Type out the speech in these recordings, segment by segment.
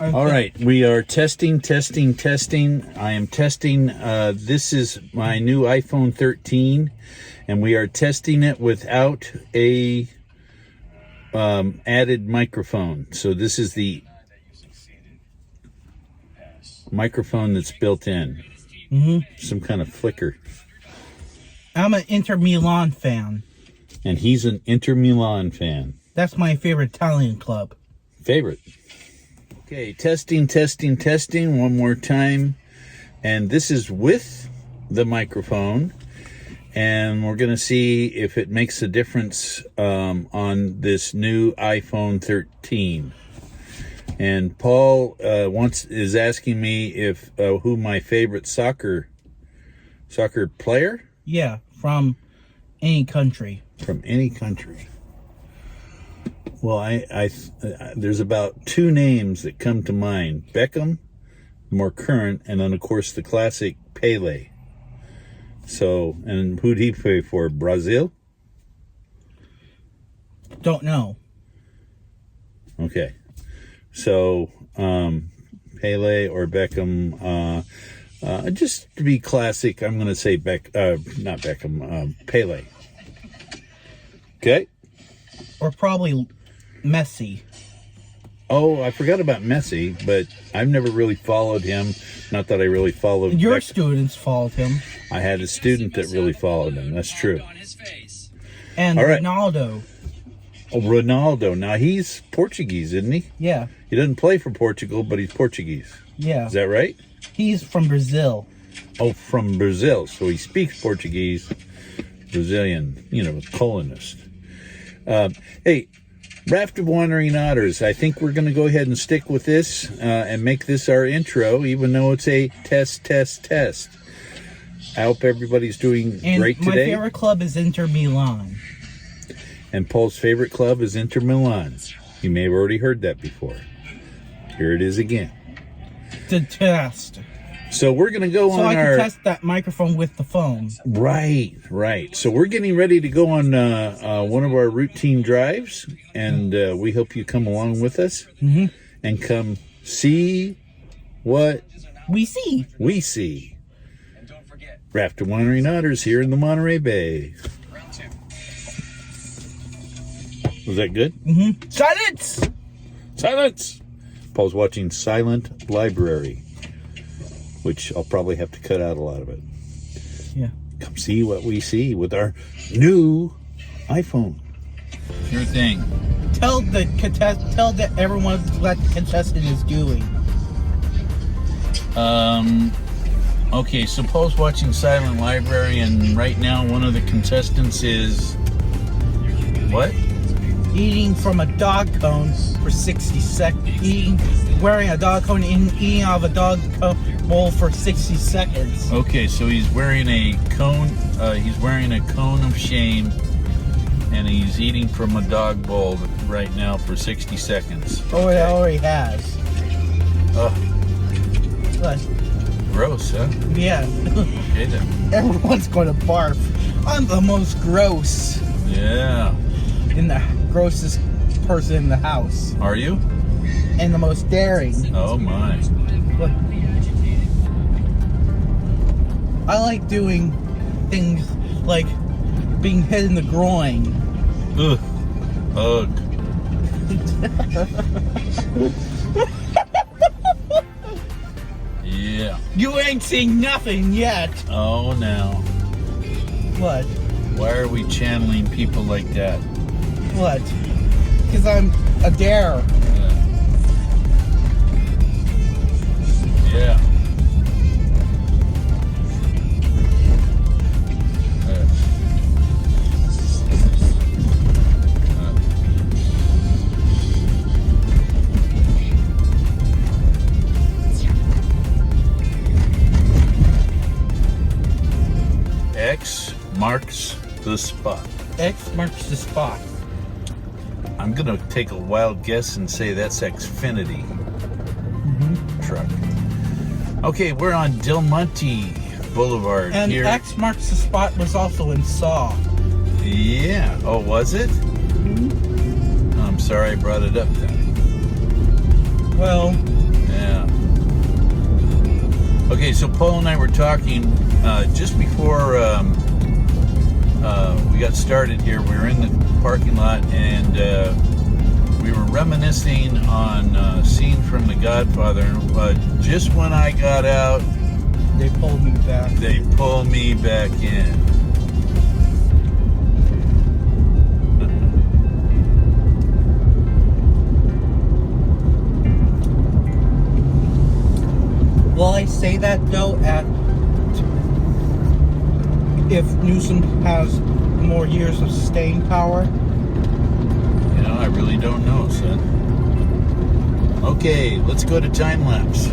All right, we are testing. I am testing. This is my new iPhone 13, and we are testing it without a added microphone. So this is the microphone that's built in. Some kind of flicker. I'm an Inter Milan fan. And he's an Inter Milan fan. That's my favorite Italian club. Favorite. Okay, testing one more time. And this is with the microphone. And we're going to see if it makes a difference on this new iPhone 13. And Paul is asking me if who my favorite soccer player? Yeah, from any country. From any country. Well, there's about two names that come to mind. Beckham, more current, and then, of course, the classic Pele. So, and who'd he play for? Brazil? Don't know. Okay. So, Pele or Beckham, just to be classic, I'm going to say not Beckham, Pele. Okay? Or probably Messi. Oh, I forgot about Messi, but I've never really followed him. Not that I really followed Your students followed him. I had a student that really followed him. That's true. And all right. Ronaldo. Oh, Ronaldo. Now, he's Portuguese, isn't he? Yeah. He doesn't play for Portugal, but he's Portuguese. Yeah. Is that right? He's from Brazil. Oh, from Brazil. So he speaks Portuguese. Brazilian, colonist. Hey, Raft of Wandering Otters. I think we're going to go ahead and stick with this and make this our intro, even though it's a test. I hope everybody's doing great today. My favorite club is Inter Milan. And Paul's favorite club is Inter Milan. You may have already heard that before. Here it is again. To test. So we're going to go on So I can test that microphone with the phone. Right. So we're getting ready to go on one of our routine drives, and we hope you come along with us and come see what we see. Raft of Wandering Otters here in the Monterey Bay. Was that good? Silence! Paul's watching Silent Library, which I'll probably have to cut out a lot of it. Yeah. Come see what we see with our new iPhone. Sure thing. Tell that everyone what the contestant is doing. Okay, so Paul's watching Silent Library, and right now one of the contestants is what? Eating from a dog cone for 60 seconds. Wearing a dog cone and eating out of a dog bowl for 60 seconds. Okay, so he's wearing a cone. He's wearing a cone of shame, and he's eating from a dog bowl right now for 60 seconds. Oh, it already has. Oh, What? gross, huh? Yeah. Okay then. Everyone's going to barf. I'm the most gross. Yeah. In the grossest person in the house. Are you? And the most daring. Oh my. Look. I like doing things like being hit in the groin. Ugh. Ugh. Yeah. You ain't seen nothing yet. Oh, now. What? Why are we channeling people like that? What? Because I'm a dare. Yeah. X marks the spot. X marks the spot. I'm going to take a wild guess and say that's Xfinity truck. Okay, we're on Del Monte Boulevard and here. X marks the spot was also in Saw. Yeah. Oh, was it? I'm sorry I brought it up then. Well, so Paul and I were talking just before we got started here. We were in the parking lot, and we were reminiscing on a scene from The Godfather. Just when I got out, They pulled me back. they pull me back in. Will I say that though? If Newsom has more years of staying power? You know, I really don't know, son. Okay, let's go to time lapse.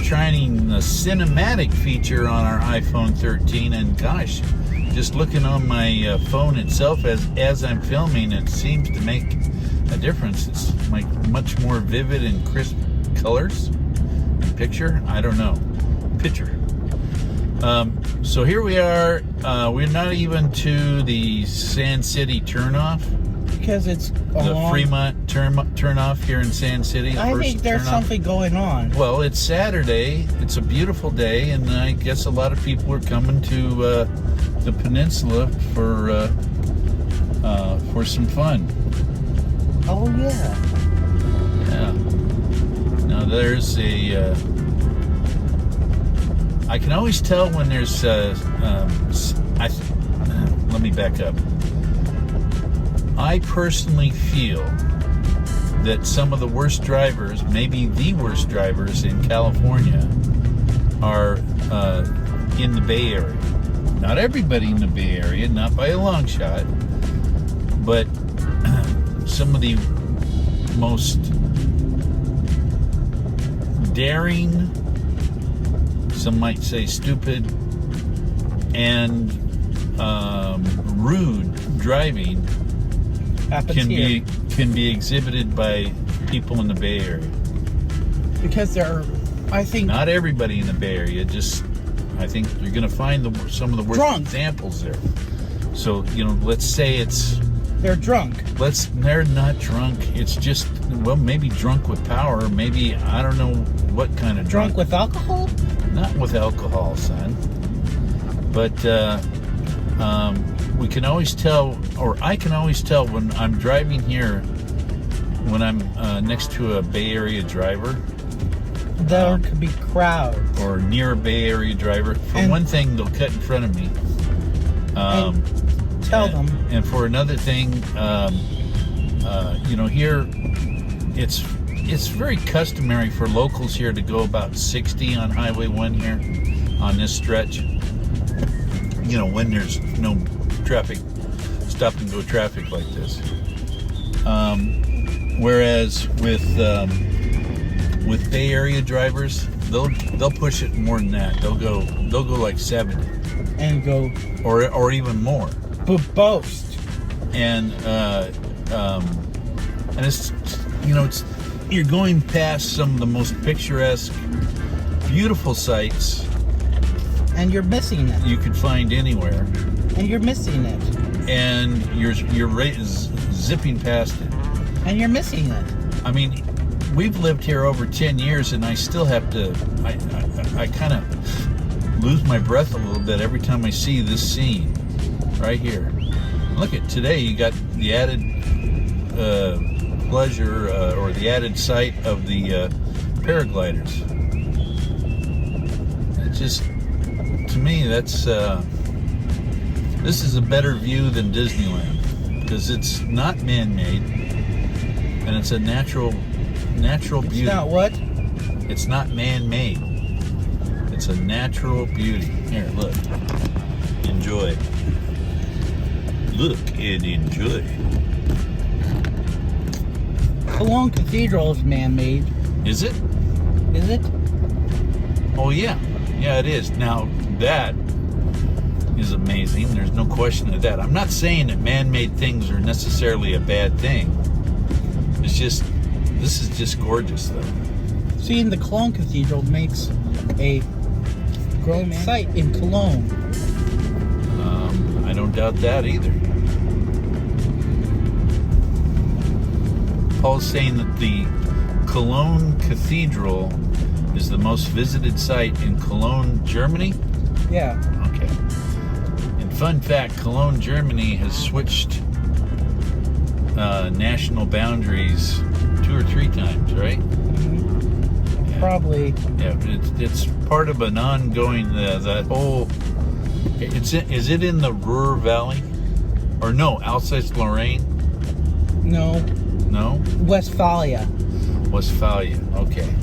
Trying the cinematic feature on our iPhone 13, and gosh, just looking on my phone itself as I'm filming, it seems to make a difference. It's like much more vivid and crisp colors. Picture? I don't know. Picture. So here we are. We're not even to the Sand City turnoff. Because it's the Fremont turn off here in Sand City. I think there's something going on. Well, it's Saturday. It's a beautiful day, and I guess a lot of people are coming to the peninsula for some fun. Oh yeah. Yeah. Now there's a. I can always tell when there's. Let me back up. I personally feel that some of the worst drivers, maybe the worst drivers in California, are in the Bay Area. Not everybody in the Bay Area, not by a long shot, but some of the most daring, some might say stupid, and rude driving can be exhibited by people in the Bay Area. Because I think not everybody in the Bay Area. I think you're going to find some of the worst examples there. So let's say they're drunk. They're not drunk. It's just maybe drunk with power. Maybe I don't know what kind of drunk with alcohol. Not with alcohol, son. But we can always tell, or I can always tell when I'm driving here, when I'm next to a Bay Area driver. There could be crowds. Or near a Bay Area driver. For one thing, they'll cut in front of me. Tell them. And for another thing, here, it's very customary for locals here to go about 60 on Highway 1 here, on this stretch. When there's no traffic, stop and go traffic like this. Whereas with Bay Area drivers, they'll push it more than that. They'll go like 70 and go or even more. But boast. And it's you're going past some of the most picturesque, beautiful sights. And you're missing it. You could find anywhere. And you're missing it. And you're zipping past it. And you're missing it. I mean, we've lived here over 10 years, and I still have to. I kind of lose my breath a little bit every time I see this scene right here. Look at today. You got the added pleasure or the added sight of the paragliders. It just. To me, that's this is a better view than Disneyland because it's not man-made and it's a natural beauty. It's not what? It's not man-made. It's a natural beauty. Here, look. Enjoy. Look and enjoy. Cologne Cathedral is man-made. Is it? Is it? Oh yeah. Yeah, it is. Now, that is amazing. There's no question of that. I'm not saying that man-made things are necessarily a bad thing. It's just, this is just gorgeous, though. Seeing the Cologne Cathedral makes a great site in Cologne. I don't doubt that either. Paul's saying that the Cologne Cathedral is the most visited site in Cologne, Germany? Yeah. Okay. And fun fact, Cologne, Germany has switched national boundaries 2 or 3 times, right? Yeah. Probably. Yeah, it's part of an ongoing, that whole, is it in the Ruhr Valley? Or no, Alsace-Lorraine? No. No? Westphalia. Westphalia, okay.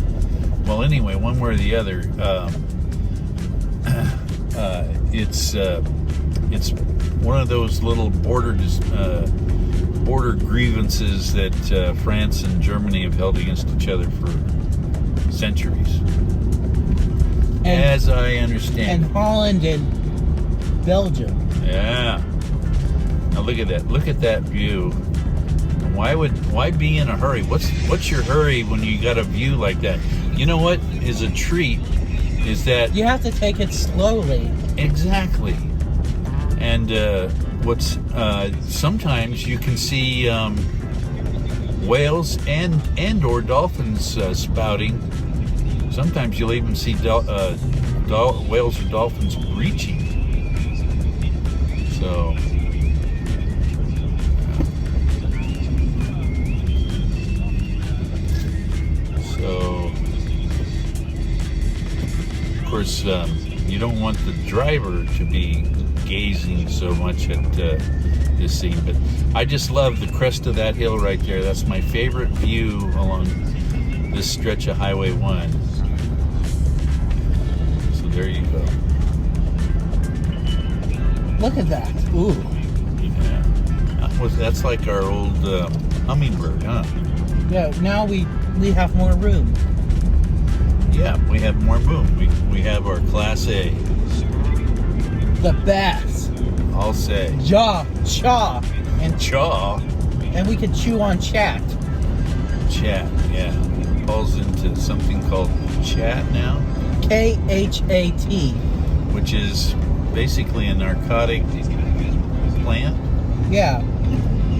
Well, anyway, one way or the other, it's one of those little border grievances that France and Germany have held against each other for centuries, as I understand. And Holland and Belgium. Yeah. Now look at that. Look at that view. Why be in a hurry? What's your hurry when you got a view like that? You know what is a treat is that you have to take it slowly. Exactly. And sometimes you can see whales and or dolphins spouting. Sometimes you'll even see whales or dolphins breaching. So. Of course, you don't want the driver to be gazing so much at this scene, but I just love the crest of that hill right there. That's my favorite view along this stretch of Highway 1. So there you go. Look at that. Ooh. Yeah. That's like our old hummingbird, huh? Yeah, now we have more room. Yeah, we have more room. We have our Class A. The best. I'll say. Jaw, chaw, and chaw. And we can chew on chat. Chat, yeah. Falls into something called chat now. KHAT. Which is basically a narcotic plant. Yeah.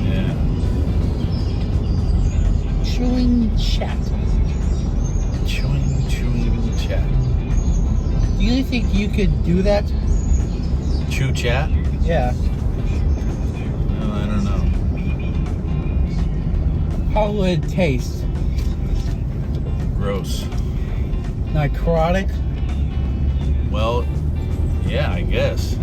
Yeah. Chewing chat. Chewing chat. Do you think you could do that? Chew chat? Yeah. Well, I don't know. How would it taste? Gross. Necrotic? Well, yeah, I guess. I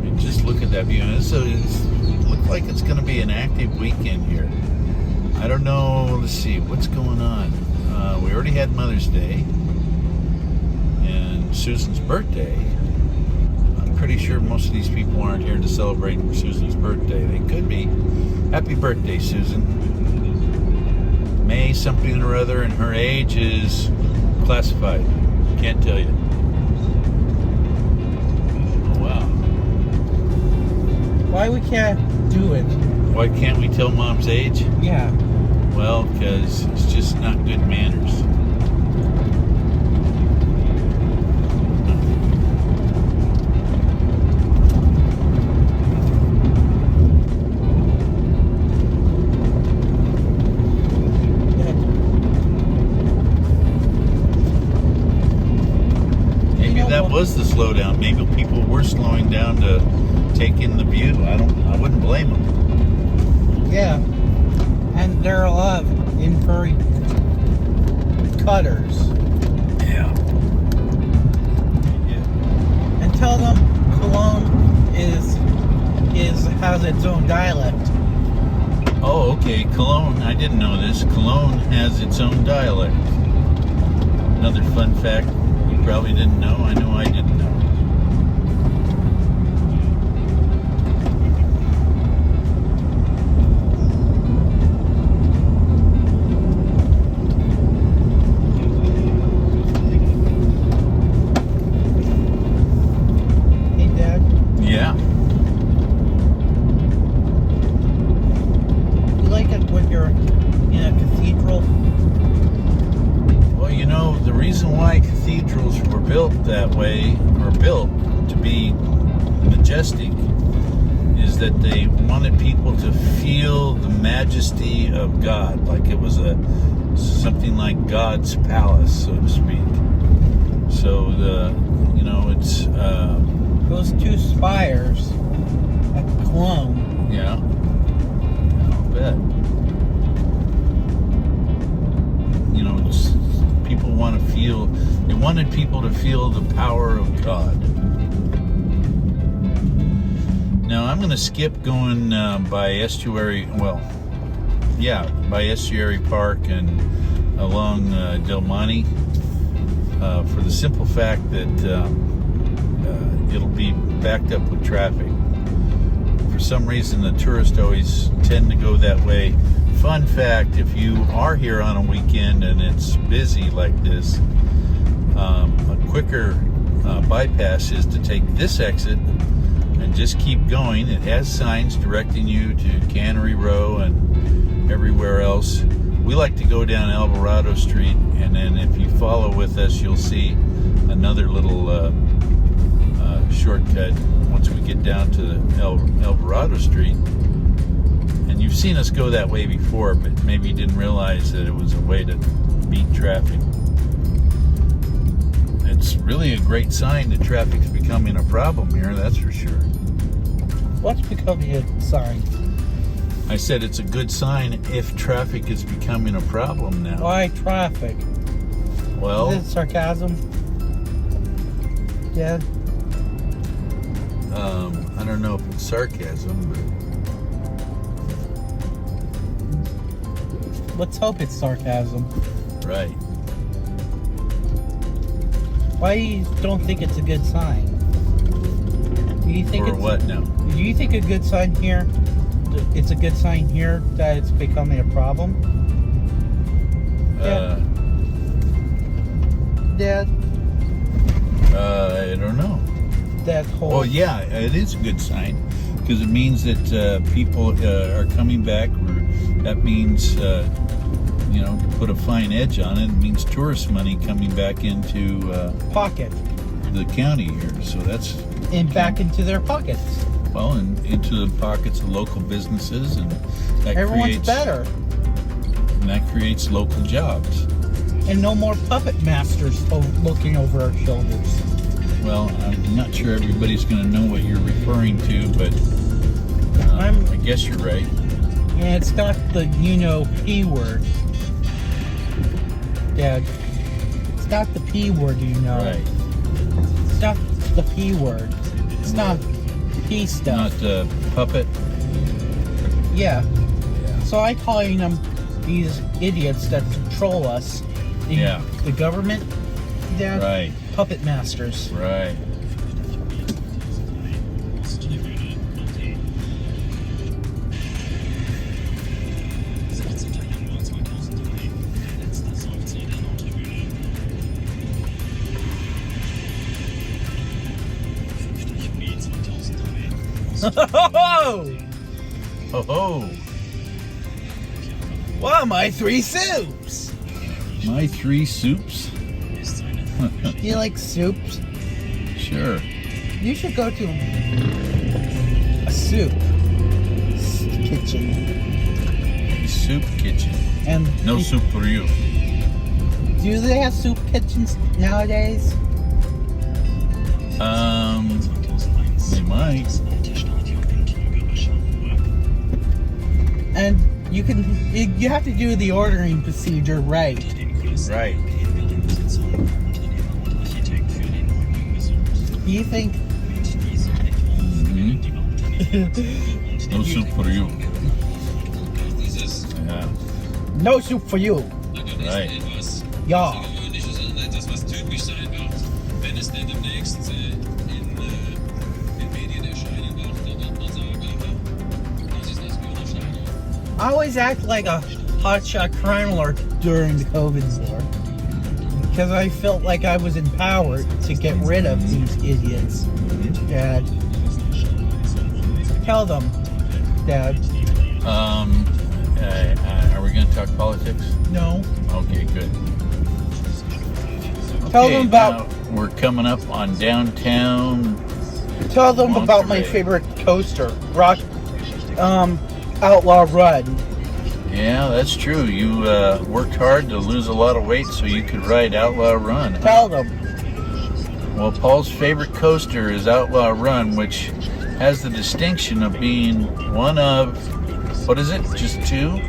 mean, just look at that view. It looks like it's going to be an active weekend here. I don't know. Let's see. What's going on? We already had Mother's Day. And Susan's birthday. I'm pretty sure most of these people aren't here to celebrate Susan's birthday. They could be. Happy birthday, Susan. May something or other, and her age is classified. Can't tell you. Oh, wow. Why we can't do it? Why can't we tell Mom's age? Yeah. Well, because it's just not good manners. That was the slowdown. Maybe people were slowing down to take in the view. I wouldn't blame them. Yeah. And there are a lot of inverted cutters. Yeah. And tell them Cologne has its own dialect. Oh, okay. Cologne. I didn't know this. Cologne has its own dialect. Another fun fact. Probably didn't know. I know I didn't know. Hey, Dad. Yeah. You like it when you're in a cathedral? reason why cathedrals were built that way, or built to be majestic, is that they wanted people to feel the majesty of God, like it was something like God's palace, so to speak. So it's Those two spires at Cologne. yeah, I'll bet. People want to feel. They wanted people to feel the power of God. Now I'm going to skip going by Estuary. Well, yeah, by Estuary Park and along Del Monte for the simple fact that it'll be backed up with traffic. For some reason, the tourists always tend to go that way. Fun fact, if you are here on a weekend and it's busy like this, a quicker bypass is to take this exit and just keep going. It has signs directing you to Cannery Row and everywhere else. We like to go down Alvarado Street, and then if you follow with us, you'll see another little shortcut once we get down to Alvarado Street. And you've seen us go that way before, but maybe you didn't realize that it was a way to beat traffic. It's really a great sign that traffic's becoming a problem here, that's for sure. What's becoming a sign? I said it's a good sign if traffic is becoming a problem now. Why traffic? Well, Is it sarcasm? Yeah. I don't know if it's sarcasm, Let's hope it's sarcasm. but right. Why you don't think it's a good sign? Do you think Or it's what now? Do you think a good sign here? It's a good sign here that it's becoming a problem. Dad, I don't know. that whole. Well, yeah, it is a good sign because it means that people are coming back. That means, to put a fine edge on it, it means tourist money coming back into pocket the county here. So that's and back into their pockets. well, and into the pockets of local businesses, and that Everyone's creates better, and that creates local jobs. and no more puppet masters looking over our shoulders. Well, I'm not sure everybody's going to know what you're referring to, but I guess you're right. And it's not the P word, Dad. It's not the P word, Right. It's not the P word. It's not P stuff. Not puppet. Yeah. Yeah. So I calling them these idiots that control us. Yeah. The government. Dad. Right. Puppet masters. Right. Oh! Ho ho! Wow, my 3 soups! My 3 soups? Do you like soups? Sure. You should go to a soup kitchen. A soup kitchen. And No soup for you. do they have soup kitchens nowadays? They might. And you have to do the ordering procedure right. Right. Do you think? Mm-hmm. No soup for you. Yeah. No soup for you. Right. Ja. Etwas, was typisch sein wird, wenn es denn demnächst in den Medien erscheinen wird, dann wird man sagen, das ist das Führerschein. I always act like a hotshot crime alert during the COVID war because I felt like I was empowered to get rid of these idiots. Dad, tell them, Dad. Are we going to talk politics? No. Okay, good. Tell them about. Now we're coming up on downtown. Tell them about my Monterey. favorite coaster, Outlaw Run. Yeah, that's true. You worked hard to lose a lot of weight so you could ride Outlaw Run. Huh? Tell them. Well, Paul's favorite coaster is Outlaw Run, which has the distinction of being one of, what is it, just 2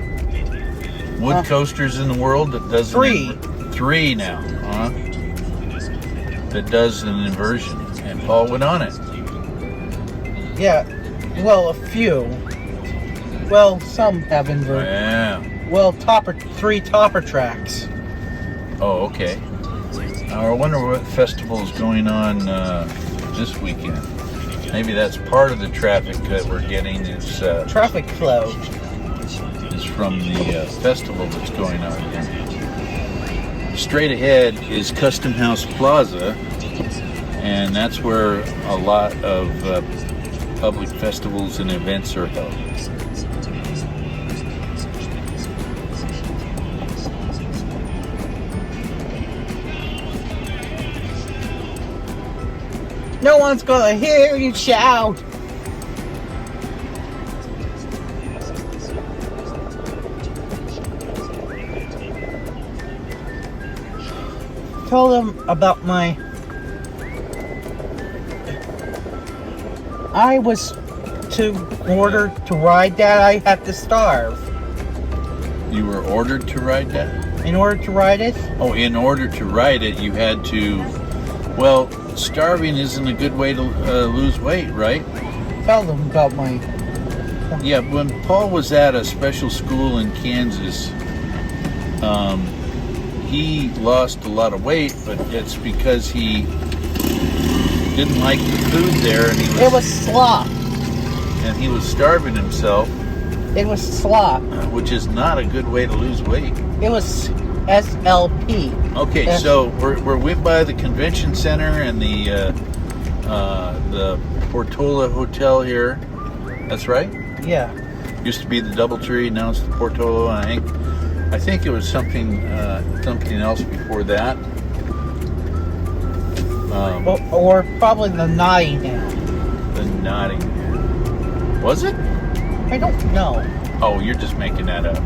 wood coasters in the world that does 3. 3 now, huh? That does an inversion, and Paul went on it. Yeah. Well, a few. Well, some have inverted. Yeah. Well, 3 topper tracks. Oh, okay. I wonder what festival is going on this weekend. Maybe that's part of the traffic that we're getting is Traffic flow. from the festival that's going on here. Straight ahead is Custom House Plaza, and that's where a lot of public festivals and events are held. No one's gonna hear you shout. Tell them about my. I was ordered to ride that. I had to starve. You were ordered to ride that? In order to ride it? Oh, in order to ride it, you had to. Well, starving isn't a good way to lose weight, right? Tell them about my. Yeah, when Paul was at a special school in Kansas, he lost a lot of weight, but it's because he didn't like the food there, and It was slop. and he was starving himself, It was slop. which is not a good way to lose weight. It was SLP. Okay, Yes. so we're with by the convention center and the Portola Hotel here. That's right. Yeah. Used to be the DoubleTree, now it's the Portola. And I think it was something else before that. Or probably the Nottingham. The Nottingham. Was it? I don't know. Oh, you're just making that up.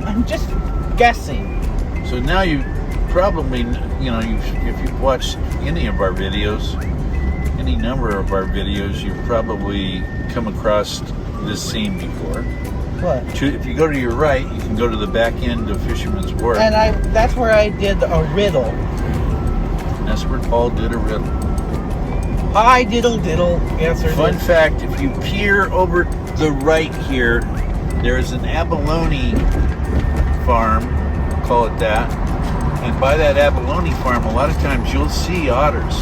I'm just guessing. So now you probably, if you've watched any of our videos, any number of our videos, you've probably come across this scene before. What? If you go to your right, you can go to the back end of Fisherman's Wharf. And that's where I did a riddle. That's where Paul did a riddle. I diddle answered Fun it. fact, if you peer over the right here, there is an abalone farm, call it that. And by that abalone farm, a lot of times you'll see otters.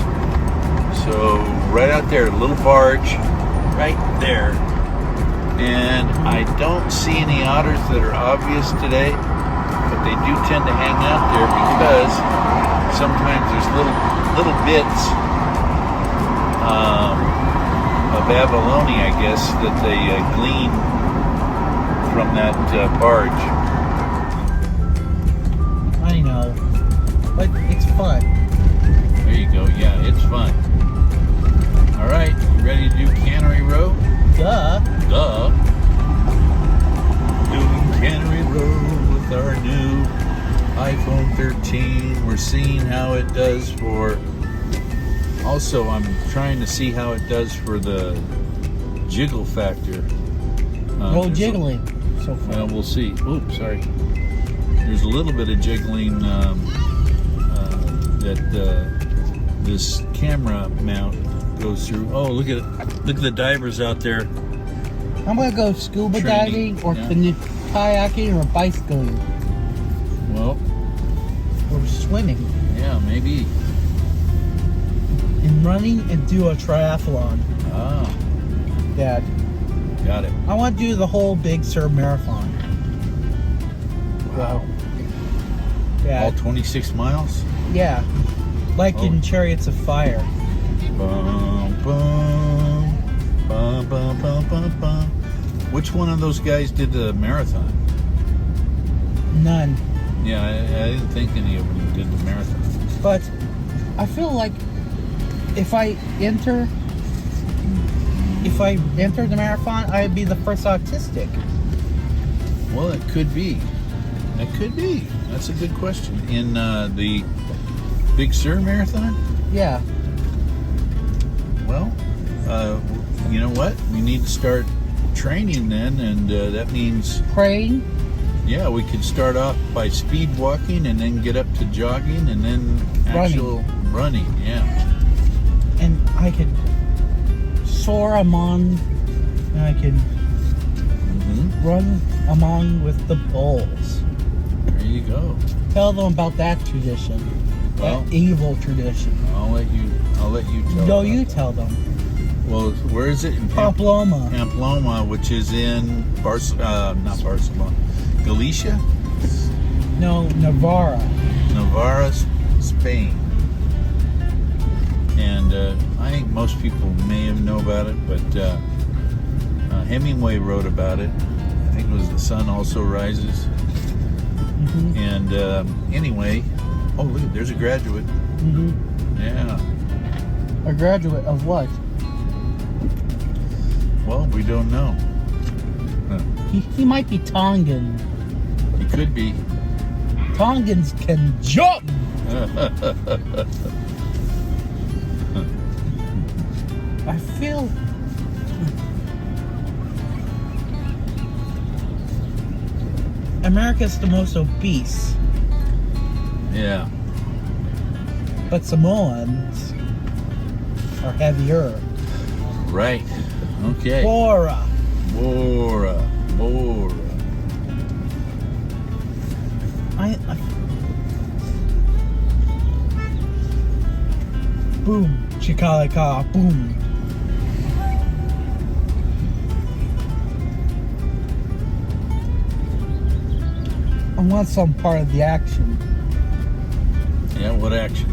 So right out there, a little barge, right there. And I don't see any otters that are obvious today, but they do tend to hang out there because sometimes there's little bits of abalone, I guess, that they glean from that barge. I know. But it's fun. There you go. Yeah, it's fun. All right, you ready to do Cannery Row? Duh. Duh. Doing Cannery Row with our new iPhone 13. We're seeing how it does for. Also, I'm trying to see how it does for the jiggle factor. No there's jiggling so far. Well, we'll see. Oops, sorry. There's a little bit of jiggling that this camera mount goes through. Oh, look at it. Look at the divers out there. I'm going to go scuba Training, diving or yeah. kayaking or bicycling Well, or swimming yeah, maybe. and running and do a triathlon. Ah, Dad, got it. I want to do the whole Big Sur Marathon. Wow. Dad. All 26 miles? Yeah. Like Oh. in Chariots of Fire. Bum, bum, bum, bum, bum, bum, bum. Which one of those guys did the marathon? None. Yeah, I didn't think any of them did the marathon. But I feel like if I enter the marathon, I'd be the first autistic. Well, it could be. It could be. That's a good question. In the Big Sur Marathon? Yeah. Well, you know what? We need to start training then, and that means, Praying. yeah, we could start off by speed walking and then get up to jogging and then actual running. Yeah. And I could soar among, and I could run among with the bulls. There you go. Tell them about that tradition. Well, that evil tradition. I'll let you tell. No, about you that. tell them. Well, where is it? In Pamplona. Pamplona, which is in not Barcelona, Galicia, No, Navarra. Navarra, Spain. And I think most people may know about it, but Hemingway wrote about it. I think it was The Sun Also Rises. Mm-hmm. And anyway, oh look, there's a graduate. Mm-hmm. Yeah. A graduate of what? Well, we don't know. He might be Tongan. He could be. Tongans can jump! I feel... America's the most obese, Yeah. but Samoans are heavier. Right. Okay. Bora! Bora. I boom, chikalaka, boom. I want some part of the action. Yeah, what action?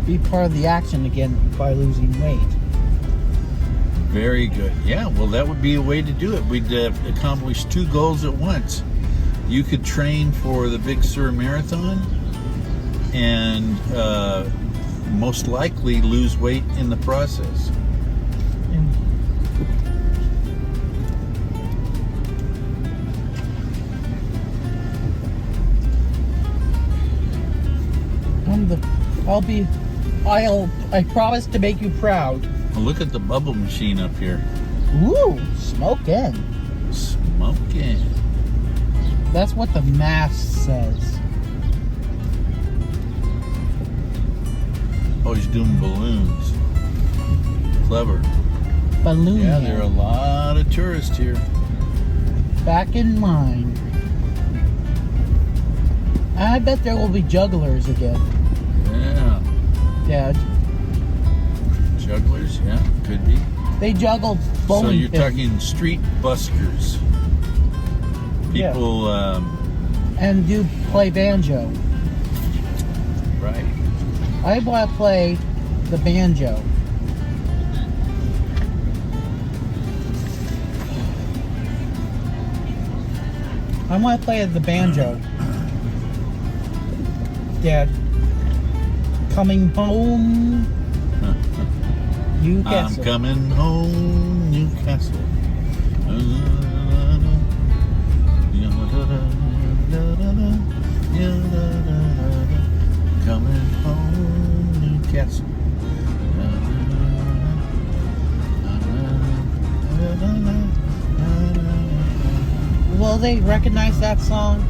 Be part of the action again by losing weight. Very good. Yeah, well, that would be a way to do it. We'd accomplish two goals at once. You could train for the Big Sur Marathon and most likely lose weight in the process. I promise to make you proud. Well, look at the bubble machine up here. Ooh, smoking. Smoking. That's what the mask says. Oh, he's doing balloons. Clever. Balloon. Yeah, there are a lot of tourists here. Back in line. I bet there will be jugglers again. Yeah. Yeah, Jugglers, yeah, could be. they juggled bowling So you're pins. talking street buskers. Yeah. People, And do play banjo. right. I want to play the banjo. I want to play the banjo. Dad, coming home, Newcastle. I'm coming home, Newcastle. Coming home, Newcastle. Will they recognize that song?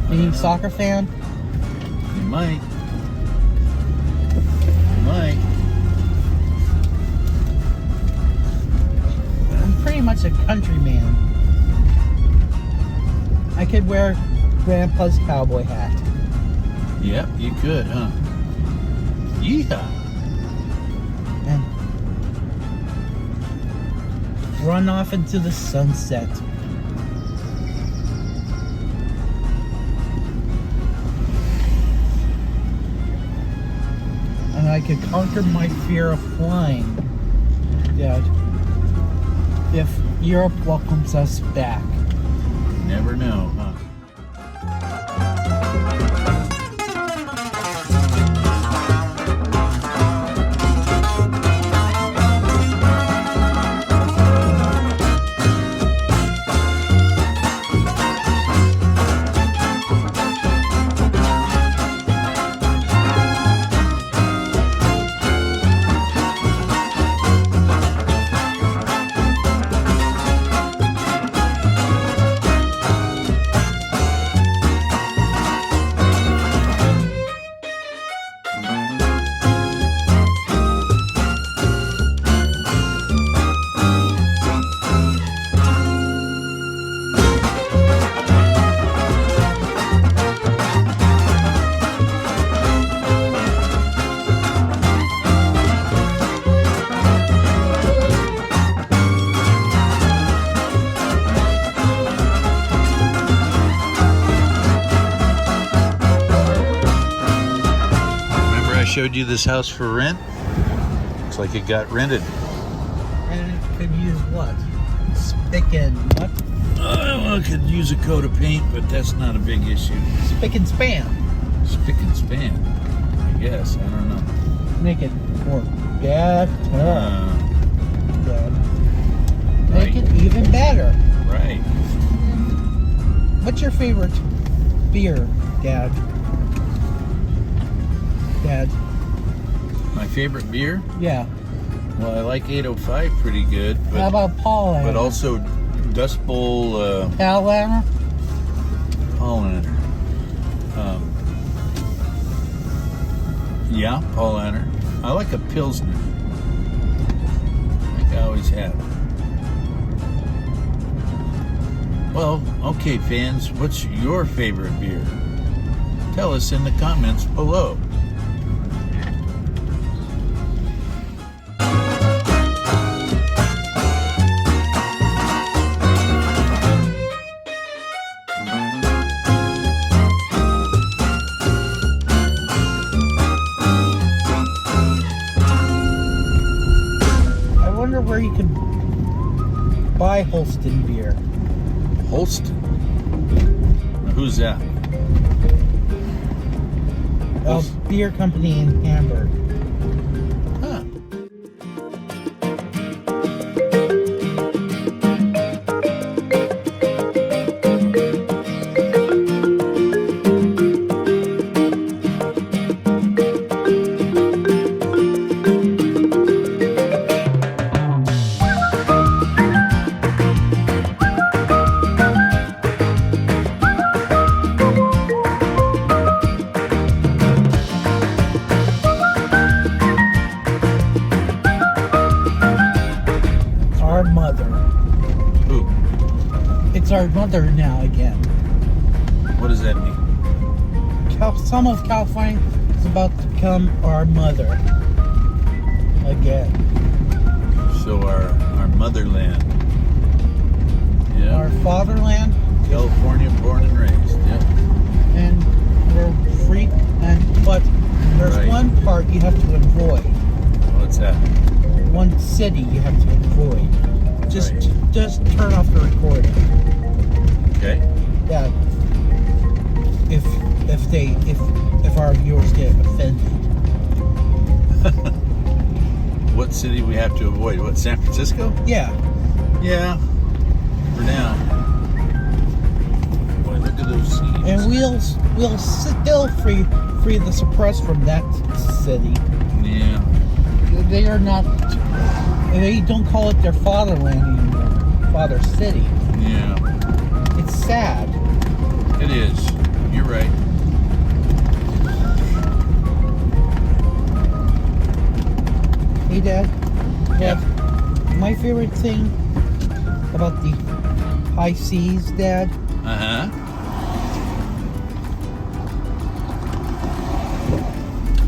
Any soccer fan? You might. You might. I'm pretty much a country man. I could wear Grandpa's cowboy hat. Yep, you could, huh? Yeehaw. And run off into the sunset. And I could conquer my fear of flying. Dad. If Europe welcomes us back. Never know, huh? Showed you this house for rent. Looks like it got rented. And it could use what? Spick and what? Well, it could use a coat of paint, but that's not a big issue. Spick and span. Spick and span, I guess. I don't know. Make it more better. Make Right. it even better. Right. What's your favorite beer, Dad? Dad? My favorite beer? Yeah. Well, I like 805 pretty good, How but about Paulaner? but also Dust Bowl Paulaner? Paulaner. Yeah, Paulaner. I like a Pilsner. Like I always have. Well, okay, fans, what's your favorite beer? Tell us in the comments below. Where you can buy Holsten beer. Holsten? Who's that? A beer company in Hamburg. Huh. Our mother now again. What does that mean? Some of California is about to become our mother again. So our motherland. Yeah. Our fatherland. California, born and raised. Yep. And we're free. But there's Right. one part you have to avoid. What's that? One city you have to avoid. Just turn off the recording. Okay. Yeah. If our viewers get offended. What city we have to avoid? What, San Francisco? Yeah. Yeah. For now. Boy, look at those scenes. And we'll still free the suppressed from that city. Yeah. They are not. They don't call it their fatherland anymore. Father city. Yeah. It's sad. It is. You're right. Hey, Dad. Yeah. My favorite thing about the high seas, Dad, Uh-huh.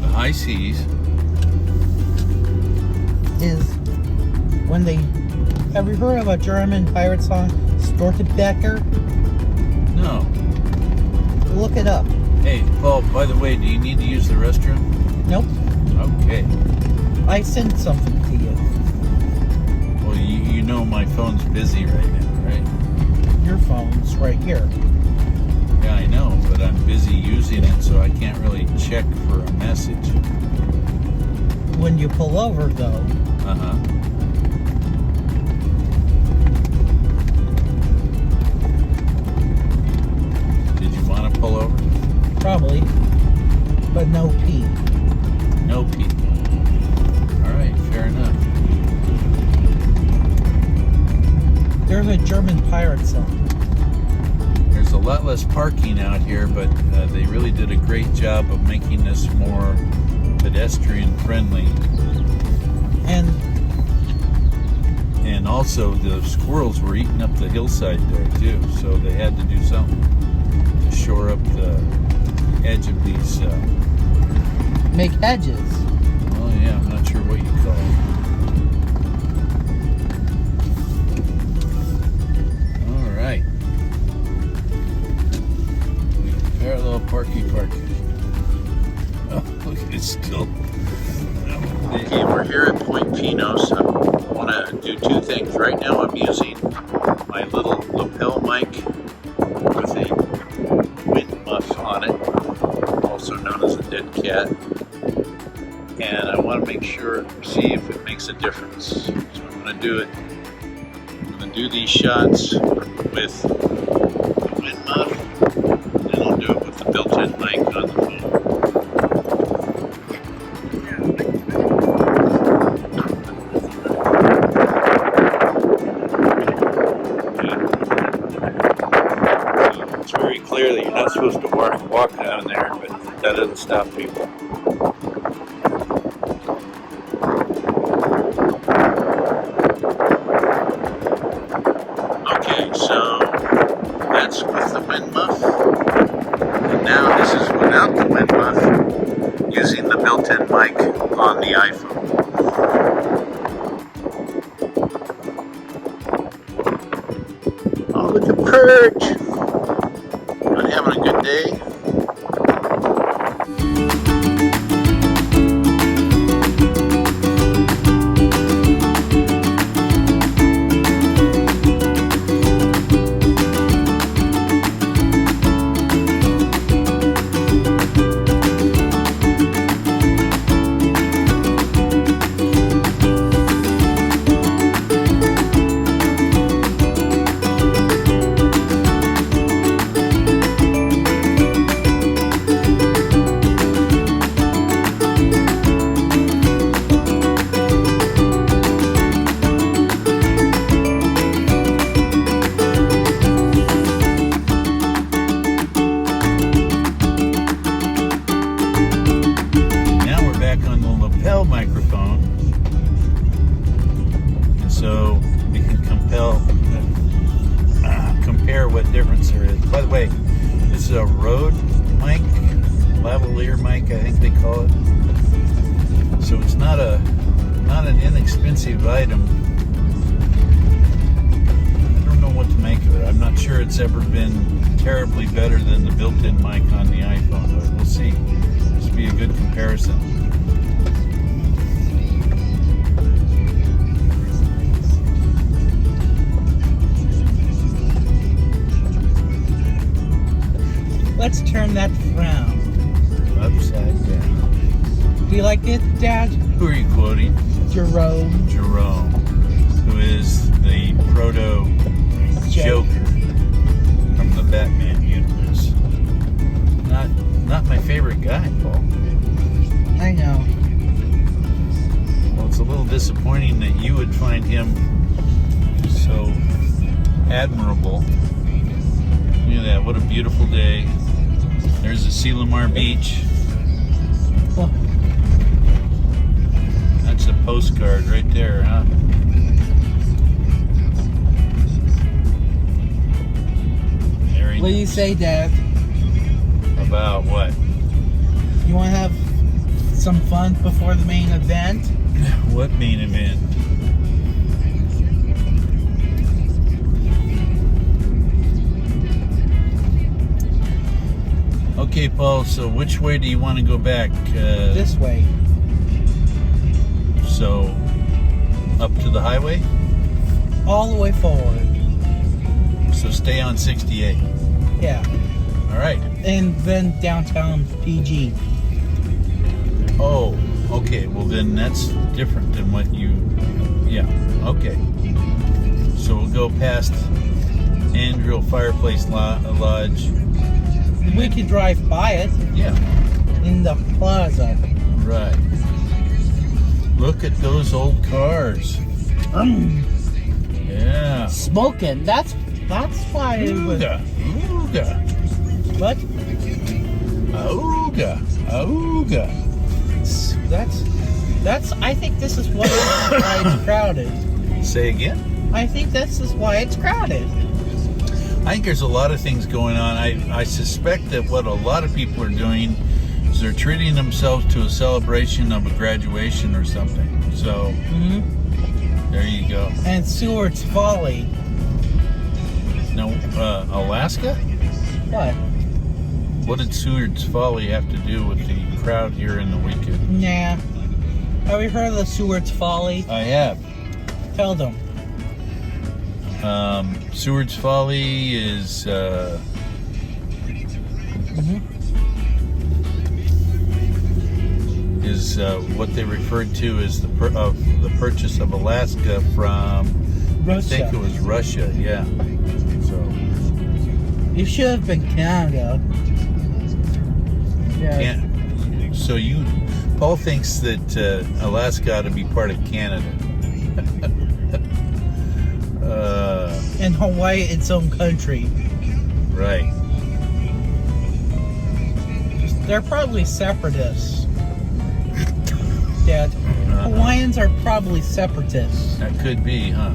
The high seas. is when they. Have you heard of a German pirate song, Stortebecker? No. Look it up. Hey, Paul, by the way, do you need to use the restroom? Nope. Okay. I sent something to you. know my phone's busy right now, right? Your phone's right here. Yeah, I know, but I'm busy using it, so I can't really check for a message. When you pull over, though, Uh-huh. Did you want to pull over? probably, but no P. No P. All right, fair enough. There's a German pirate song. There's a lot less parking out here, but they really did a great job of making this more pedestrian friendly. And also the squirrels were eating up the hillside there too, so they had to do something to shore up the edge of these. Make hedges. Well, yeah, I'm not sure what you call it. All right. Parallel parking. Oh, look, it's still. Okay, we're here at Point Pinos. I want to do two things. Right now I'm using my little lapel mic with a wind muff on it, also known as a dead cat. And I want to make sure, see if it makes a difference. So I'm going to do it. I'm going to do these shots with the wind muff, and I'll do it with the built-in mic on the phone. Clear that you're not supposed to walk down there, but that doesn't stop people. Okay, so that's with the wind muff, and now this is without the wind muff, using the built-in mic on the iPhone. Oh, look at Perch! Having a good day. Microphone, and so we can compare what difference there is. By the way, this is a Rode mic, lavalier mic, I think they call it. So it's not an inexpensive item. I don't know what to make of it. I'm not sure it's ever been terribly better than the built-in mic on the iPhone, but we'll see. This will be a good comparison. Let's turn that frown upside down. Do you like it, Dad? Who are you quoting? Jerome, who is the proto Joker from the Batman universe. Not my favorite guy, Paul. I know. Well, it's a little disappointing that you would find him so admirable. Look at that, what a beautiful day. There's the Sea Lamar Beach. Well, that's a postcard right there, huh? Very what do you nice. say, Dad? About what? You want to have some fun before the main event? What main event? Okay, Paul, so which way do you want to go back? This way. So, up to the highway? all the way forward. So stay on 68. Yeah. All right. And then downtown PG. Oh, okay. Well, then that's different than what you... Yeah, okay. So we'll go past Andrew Fireplace Lodge. We could drive by it Yeah, in the plaza. right. Look at those old cars. Yeah. Smoking. That's why it was. Ooga, ooga, What? ooga, ooga. That's. I think this is why it's crowded. Say again? I think this is why it's crowded. I think there's a lot of things going on. I suspect that what a lot of people are doing is they're treating themselves to a celebration of a graduation or something. So, there you go. And Seward's Folly. Now, Alaska? What? What did Seward's Folly have to do with the crowd here in the weekend? Nah. Have you heard of the Seward's Folly? I have. Tell them. Seward's Folly is what they referred to as the purchase of Alaska from Russia. I think it was Russia. Yeah. So You should have been Canada. Yeah. so Paul thinks that Alaska ought to be part of Canada. And Hawaii, its own country. Right. They're probably separatists. Dad. Hawaiians are probably separatists. That could be, huh?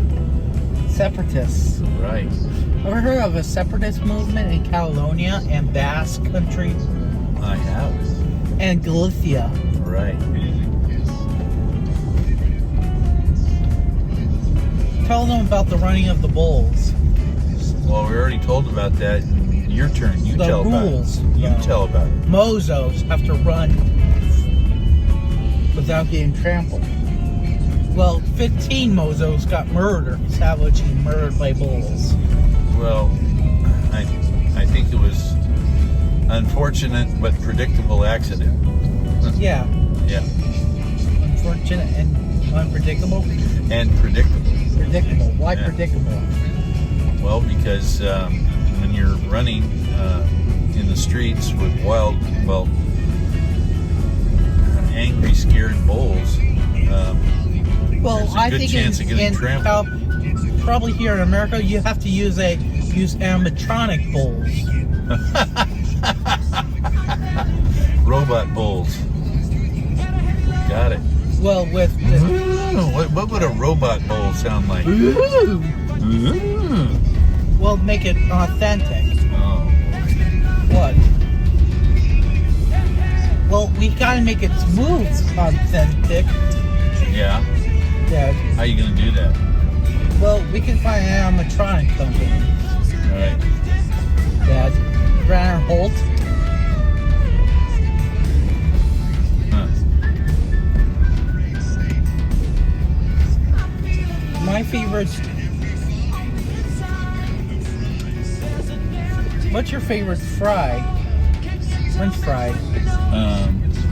Separatists. Right. Ever heard of a separatist movement in Catalonia and Basque Country I have. and Galicia? Right. Tell them about the running of the bulls. Well, we already told about that. Your turn. You The tell rules. about it. You tell about it. Mozos have to run without getting trampled. Well, 15 Mozos got murdered, savagely murdered by bulls. Well, I think it was unfortunate but predictable accident. Yeah, Yeah. unfortunate and unpredictable. And predictable. Predictable. Why Yeah. predictable? Well, because when you're running in the streets with angry, scared bulls, Well, there's a I good think chance of getting trampled. Probably here in America, you have to use animatronic bulls. Robot bulls. Got it. Well, with What would a robot bull sound like? well, make it authentic. Oh, What? Well, we gotta make its moves authentic. yeah. Yeah. How you gonna do that? Well, we can find an animatronic company. All right. Dad. Branner Holt. Huh. My favorite. What's your favorite fry? French fry.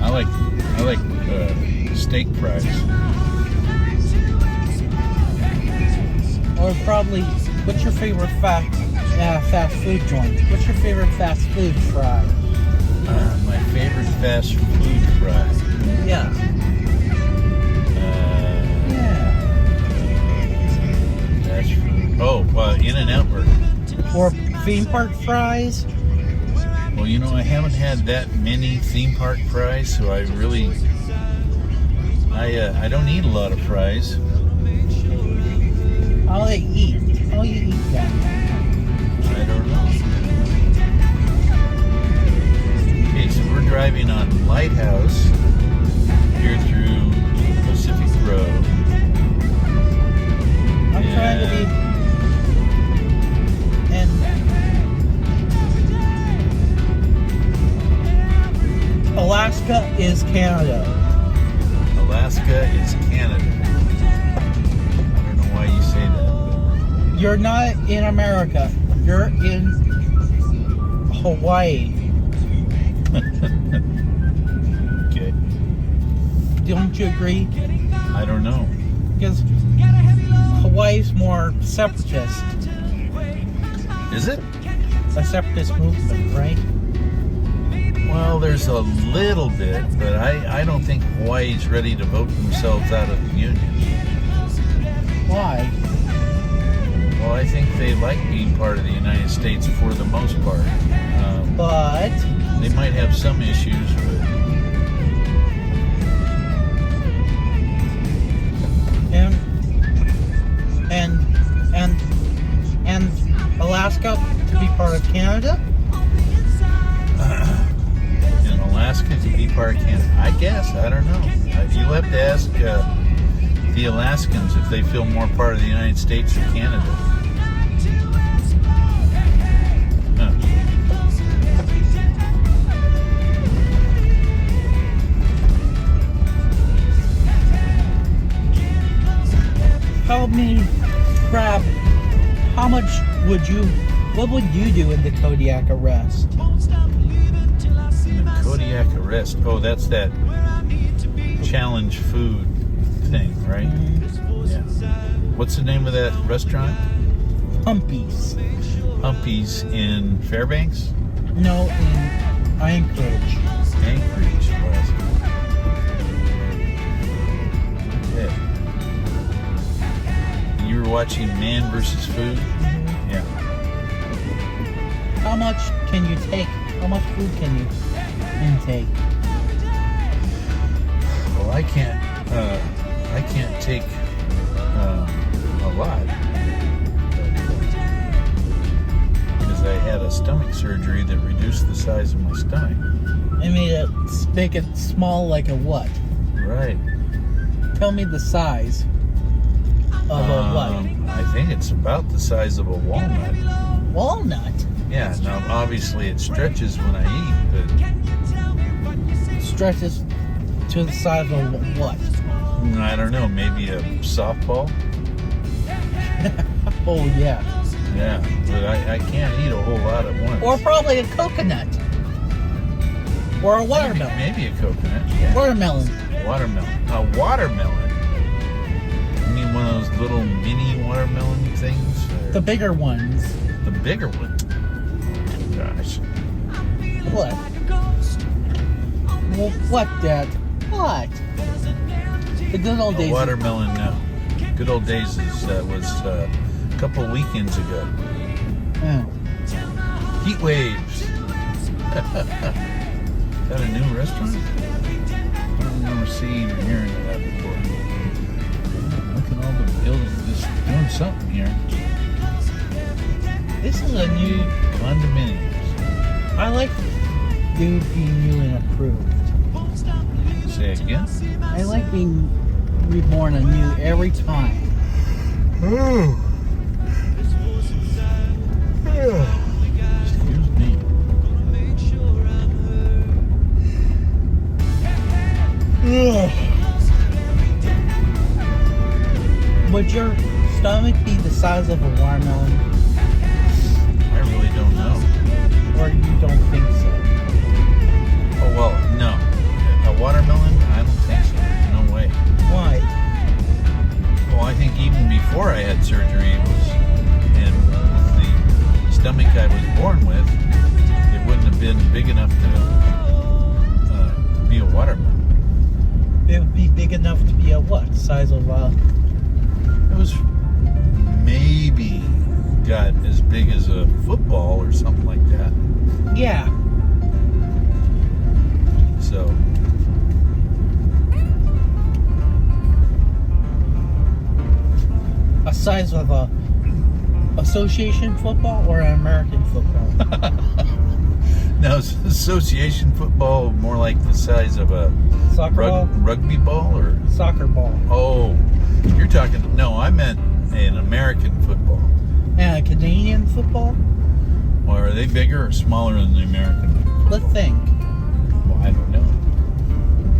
I like steak fries. Or probably, what's your favorite fast food joint? What's your favorite fast food fry? My favorite fast food fry. Yeah. Fast food. Oh, In-N-Out Burger. Or theme park fries? Well, I haven't had that many theme park fries, so I don't eat a lot of fries. How do you eat them? I don't know. Okay, so we're driving on Lighthouse here through Pacific Road. I'm trying to be. And Alaska is Canada. Alaska is Canada. I don't know why you say that. You're not in America. You're in Hawaii. Okay. Don't you agree? I don't know. Because Hawaii's more separatist. Is it? A separatist movement, right? Well, there's a little bit, but I don't think Hawaii's ready to vote themselves out of the Union. Why? Well, I think they like being part of the United States for the most part. But They might have some issues with... and Alaska to be part of Canada? in Alaska to be part of Canada. I guess. I don't know. You'll have to ask the Alaskans if they feel more part of the United States or Canada. Huh. Help me grab. What would you do in the Kodiak arrest? The Kodiak arrest. Oh, that's that challenge food thing, right? Yeah. What's the name of that restaurant? Humpies. Humpies in Fairbanks? No, in Anchorage. Anchorage, Alaska. Okay. You were watching Man vs. Food? Yeah. How much can you take? How much food can you intake? Well, I can't take a lot because I had a stomach surgery that reduced the size of my stomach. I made make it small like a what? Right. Tell me the size of a what? I think it's about the size of a walnut. Walnut? Yeah. Now, obviously, it stretches when I eat, Stretches to the size of a what? but I don't know. Maybe a softball. Oh yeah. Yeah, but I can't eat a whole lot at once. Or probably a coconut. Or a watermelon. Maybe a coconut. Yeah. Watermelon. Watermelon. A watermelon. You mean one of those little mini watermelon things? Or The bigger ones. the bigger one. Gosh. What? Well, what, Dad? What? The good old days. A watermelon, no. Good old days was a couple weekends ago. Oh. Heat waves. Is that a new restaurant? I don't remember seeing or hearing of that before. Look at all the buildings just doing something here. This is a new. Condominiums. I like being new and approved. Say it again. I like being reborn anew every time. Excuse me. Would your stomach be the size of a watermelon? I really don't know. Or you don't think so? Oh, well, no. A watermelon? I don't think so. No way. Why? Well, I think even before I had surgery, it was, and with the stomach I was born with, it wouldn't have been big enough to be a watermelon. It would be big enough to be a what? Size of a... It was maybe got as big as a football or something like that. Yeah. So, A size of a association football or an American football? now is association football more like the size of a Soccer ball? rugby ball or? Soccer ball. Oh, you're talking, no, I meant an American football. And a Canadian football? Or are they bigger or smaller than the American football? Let's think. Well, I don't know.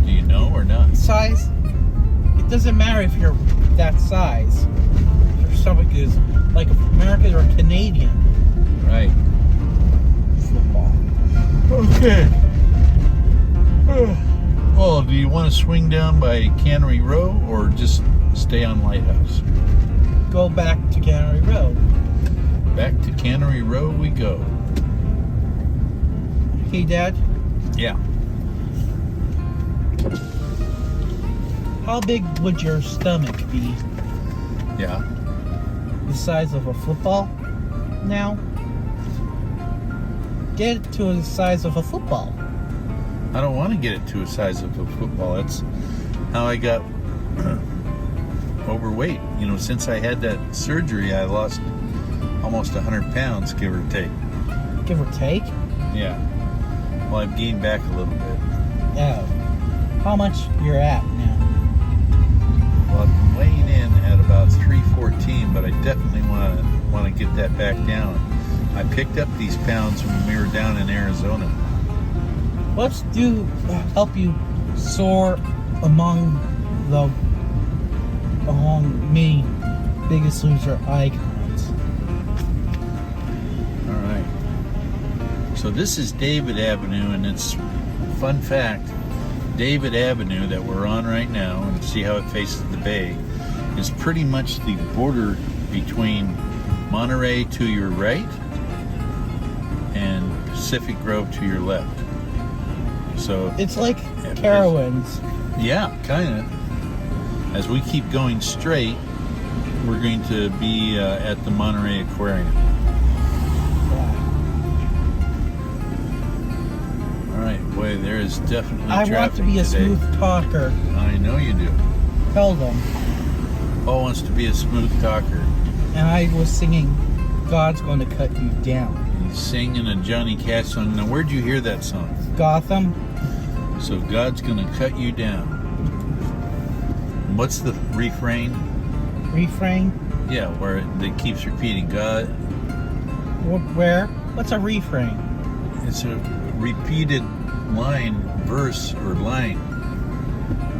Do you know or not? Size? It doesn't matter if you're that size. You're stomach is like American or Canadian Right. football. Okay. Well, do you want to swing down by Cannery Row or just stay on Lighthouse? Go back to Cannery Row. Back to Cannery Row we go. Hey, Dad, Yeah. how big would your stomach be? Yeah. The size of a football now? Get it to the size of a football. I don't want to get it to a size of a football. That's how I got overweight. You know, since I had that surgery, I lost almost 100 pounds, give or take. Give or take? Yeah. Well, I've gained back a little bit. Yeah. How much you're at now? Well, I've been weighing in at about 314, but I definitely want to get that back down. I picked up these pounds when we were down in Arizona. What's do help you soar among me Biggest Loser icons? All right. So this is David Avenue, and it's fun fact. David Avenue that we're on right now, and see how it faces the bay, is pretty much the border between Monterey to your right and Pacific Grove to your left. So It's like Carowinds. yeah, kind of. As we keep going straight, we're going to be at the Monterey Aquarium. All right, boy, there is definitely I traffic want to be a today. smooth talker. I know you do. Tell them. Paul wants to be a smooth talker. And I was singing God's Going to Cut You Down. He's singing a Johnny Cash song. Now, where'd you hear that song? Gotham. So God's gonna cut you down. And what's the refrain? Refrain. Yeah, where it keeps repeating. God. Where? What's a refrain? It's a repeated line, verse or line.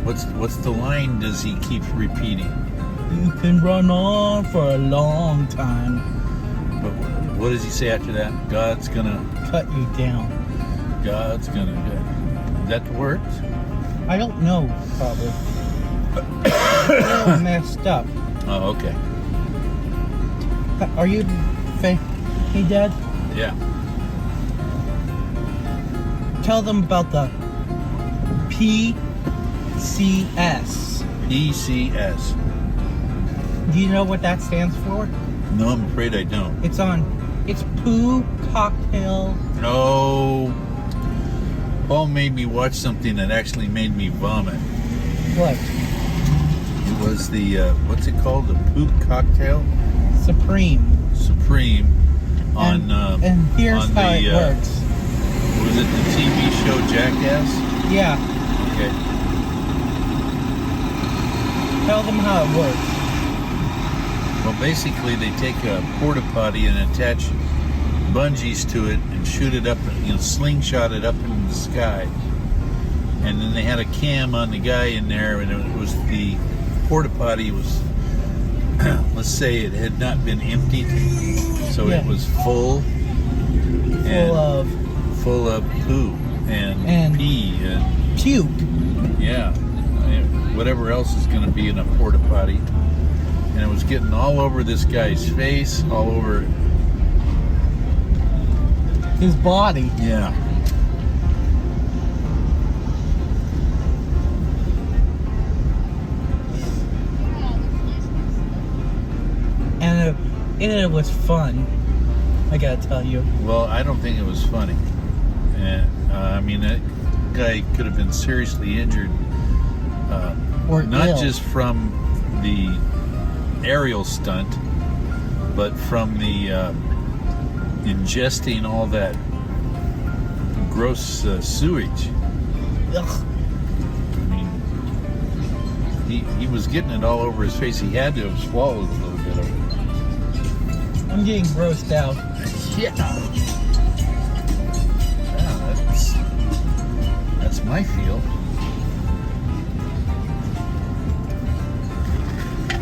What's the line? Does he keep repeating? You can run on for a long time. But what does he say after that? God's gonna Cut you down. God's gonna. That works. I don't know, probably. It's a little messed up. Oh, okay. Are you Hey, Dad? Yeah. Tell them about the PCS. PCS. Do you know what that stands for? No, I'm afraid I don't. It's poo cocktail. No. Paul made me watch something that actually made me vomit. What? It was the, what's it called? The poop cocktail? Supreme. Supreme. On, and here's on how the, it works. Was it the TV show Jackass? Yeah. Okay. Tell them how it works. Well, basically, they take a porta potty and attach bungees to it and shoot it up, slingshot it up into the sky. And then they had a cam on the guy in there, and it was the porta potty was, let's say it had not been emptied, so Yeah. it was full Full of poo and pee and puke. yeah, whatever else is going to be in a porta potty. And it was getting all over this guy's face, all over. His body. Yeah. And it was fun. I gotta tell you. Well, I don't think it was funny. And I mean, that guy could have been seriously injured. Or not ill. just from the aerial stunt, but from the ingesting all that gross sewage. Ugh. I mean, he was getting it all over his face. He had to have swallowed a little bit of it. I'm getting grossed out. Yeah. Yeah, that's my feel.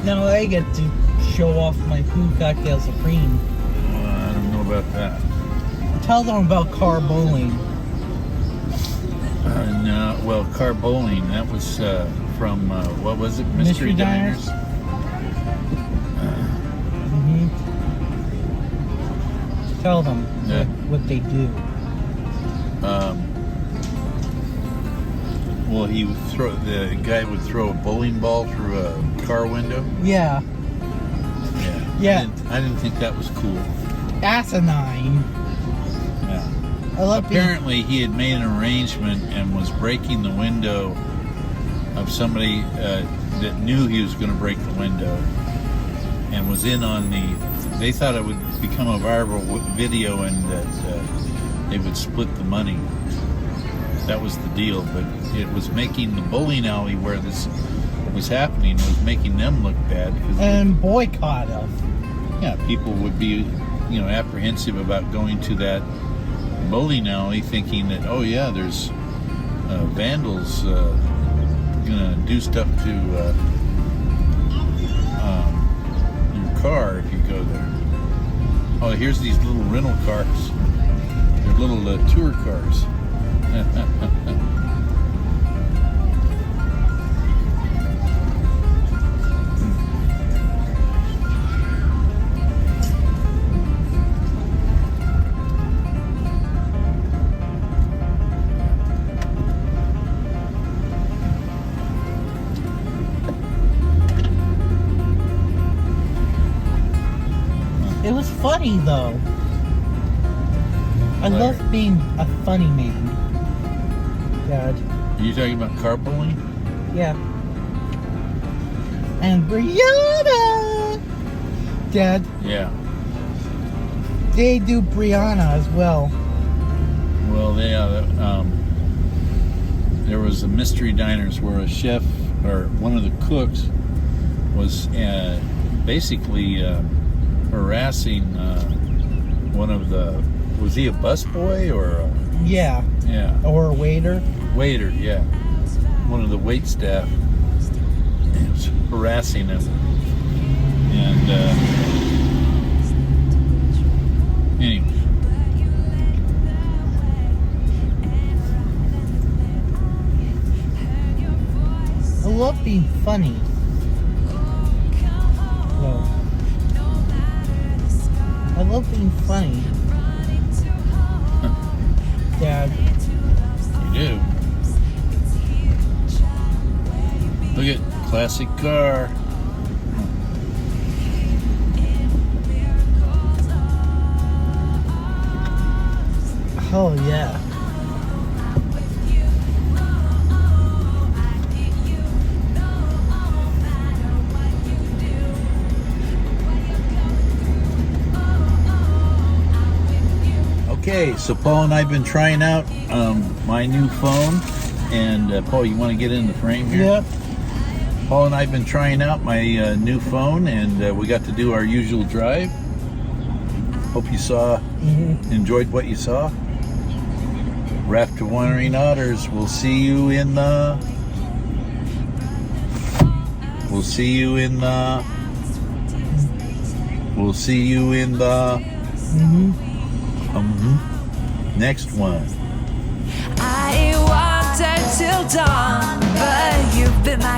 Now I get to show off my food cocktail supreme. I don't know about that. Tell them about car bowling. No, well, car bowling, that was from, what was it? Mystery Diners? Tell them Yeah. what they do. Well, the guy would throw a bowling ball through a car window. Yeah. Yeah. I didn't think that was cool. Asinine. Yeah. I love Apparently, he had made an arrangement and was breaking the window of somebody that knew he was going to break the window and was in on they thought it would become a viral video and that they would split the money. That was the deal, but it was making the bowling alley where this was happening, was making them look bad. And boycott them. Yeah, people would be, apprehensive about going to that bowling alley thinking that, oh yeah, there's vandals gonna do stuff to your car if you go there. Oh, here's these little rental cars. They're little tour cars. It was funny though. I love being a funny man. Dad. Are you talking about car bowling? Yeah. And Brianna! Dad, Yeah. they do Brianna as well. Well, there was a Mystery Diners where a chef or one of the cooks was basically harassing one of the. Was he a busboy or? Yeah. Yeah. Or a waiter. Waiter, yeah. One of the wait staff was harassing him. And anyway. I love being funny. No. I love being funny. Dad. You do. Look at classic car. Oh yeah. Okay, so Paul and I have been trying out my new phone. And Paul, you want to get in the frame here? Yep. Paul and I have been trying out my new phone, and we got to do our usual drive. Hope you enjoyed what you saw. Raft to Winery Otters. We'll see you in the. We'll see you in the. We'll see you in the. Next one. I wanted till dawn, but you've been my